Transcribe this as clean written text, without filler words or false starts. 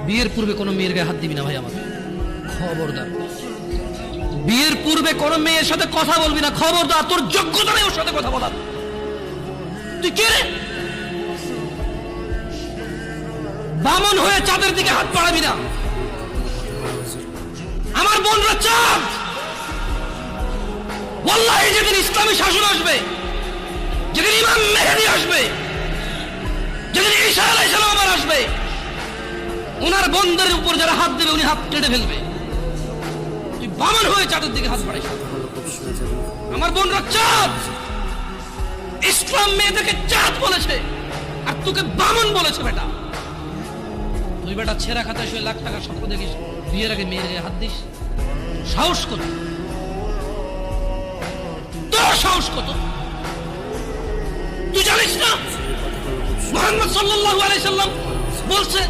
বিয়ের পূর্বে কোনো মেয়ের গায়ে হাত দিবি না ভাই, আমাকে খবরদার। বিয়ের পূর্বে কোনো মেয়ের সাথে কথা বলবি না, খবরদার। তোর যোগ্যতা নেই ওর সাথে কথা বলার। তুই কে রে? বামন হয়ে চাঁদের দিকে হাত বাড়াবি না। আমার বোনরা চাঁদ। ওয়াল্লাহি যেদিন ইসলামী শাসন আসবে, যেদিন ইমাম মেহেদী আসবে, যেদিন ঈসা আলাইহিস সালাম আবার আসবে, ওনার বোনদের উপর যারা হাত দেবে উনি হাত কেটে ফেলবে। তুই বামন হয়ে চাঁদের দিকে হাত বাড়াইস। আমার বোনরা চাঁদ। ইসলাম মেয়েদেরকে চাঁদ বলেছে আর তোকে বামন বলেছে। বেটা তুই বেটা ছেঁড়া খাতায় শুয়ে লাখ টাকার স্বপ্ন দেখিস, বিয়ের আগে মেয়ের গায়ে হাত দিস। সাহস কত তোর? সাহস কত? তুই জানিস না মুহাম্মদ সাল্লাল্লাহু আলাইহি সাল্লাম বলছে